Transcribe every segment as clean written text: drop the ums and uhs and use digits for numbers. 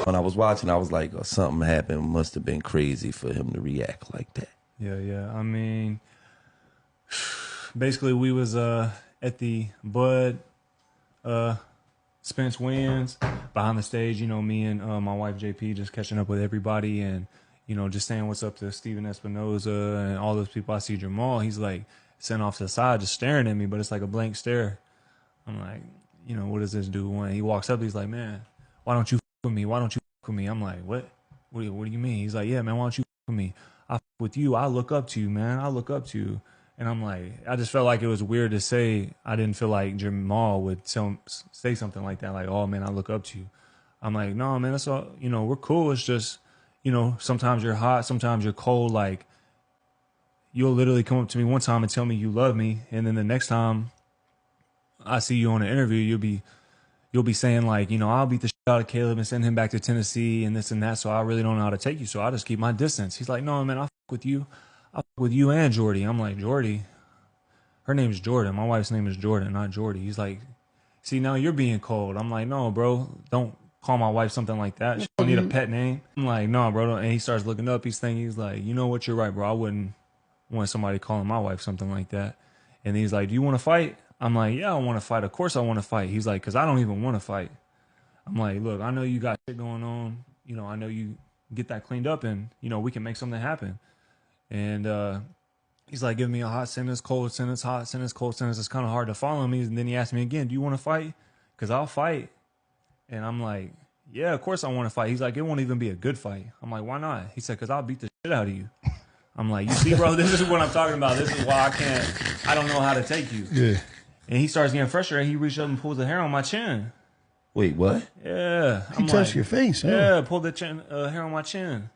When I was watching, I was like, oh, something happened. Must have been crazy for him to react like that. Yeah. I mean, basically, we was at the Bud Spence wins behind the stage. You know, me and my wife JP just catching up with everybody, and you know, just saying what's up to Steven Espinoza and all those people. I see Jamal. He's like sitting off to the side, just staring at me, but it's like a blank stare. I'm like, you know, what does this dude want? He walks up, he's like, man, why don't you f with me? Why don't you f with me? I'm like, what? What do you mean? He's like, yeah, man, why don't you f with me? I f with you. I look up to you, man. I look up to you. And I'm like, I just felt like it was weird to say. I didn't feel like Jamal would say something like that, like, oh, man, I look up to you. I'm like, no, man, that's all, you know, we're cool. It's just, you know, sometimes you're hot, sometimes you're cold. Like, you'll literally come up to me one time and tell me you love me. And then the next time I see you on an interview, you'll be saying like, you know, I'll beat the shit out of Caleb and send him back to Tennessee and this and that. So I really don't know how to take you. So I just keep my distance. He's like, no, man, I'll fuck with you. I'll fuck with you and Jordy. I'm like, Jordy? Her name's Jordan. My wife's name is Jordan, not Jordy. He's like, see, now you're being cold. I'm like, no, bro, don't call my wife something like that. She don't need a pet name. I'm like, no, bro. And he starts looking up. He's thinking, he's like, you know what? You're right, bro. I wouldn't want somebody calling my wife something like that. And he's like, do you want to fight? I'm like, yeah, I want to fight. Of course I want to fight. He's like, because I don't even want to fight. I'm like, look, I know you got shit going on. You know, I know you get that cleaned up and, you know, we can make something happen. And he's like, give me a hot sentence, cold sentence, hot sentence, cold sentence. It's kind of hard to follow me. And then he asked me again, do you want to fight? Because I'll fight. And I'm like, yeah, of course I want to fight. He's like, it won't even be a good fight. I'm like, why not? He said, because I'll beat the shit out of you. I'm like, you see, bro, this is what I'm talking about. This is why I don't know how to take you. Yeah. And he starts getting frustrated. He reached up and pulls the hair on my chin. Wait, what? Yeah. He touched your face, huh? Yeah, pulled the hair on my chin.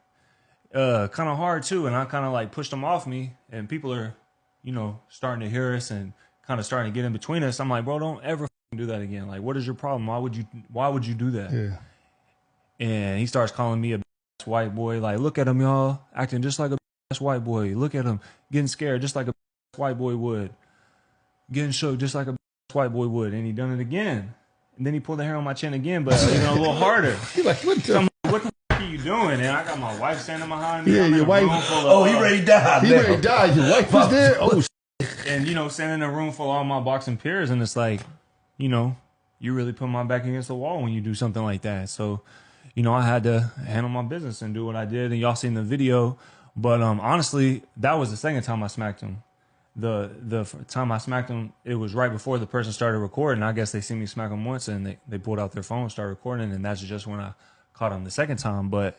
Kind of hard, too. And I kind of like pushed him off me. And people are, you know, starting to hear us and kind of starting to get in between us. I'm like, bro, don't ever do that again. Like, what is your problem? Why would you do that? Yeah. And he starts calling me a white boy. Like, look at him, y'all, acting just like a white boy. Look at him getting scared just like a white boy would. Getting shook just like a white boy would. And he done it again. And then he pulled the hair on my chin again, but even a little harder. You're like, what the? So I'm like, what the f are you doing? And I got my wife standing behind me. Yeah, your wife. Oh, he ready to die. He ready to die. Your wife was there. Oh, and, you know, standing in a room full of all my boxing peers. And it's like, you know, you really put my back against the wall when you do something like that. So, you know, I had to handle my business and do what I did. And y'all seen the video. But honestly, that was the second time I smacked him. The time I smacked him, it was right before the person started recording. I guess they seen me smack him once, and they pulled out their phone and started recording, and that's just when I caught him the second time. But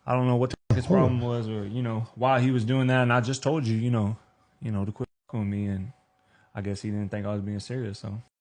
I don't know what his problem was, or you know why he was doing that. And I just told you, you know, to quit with me, and I guess he didn't think I was being serious. So.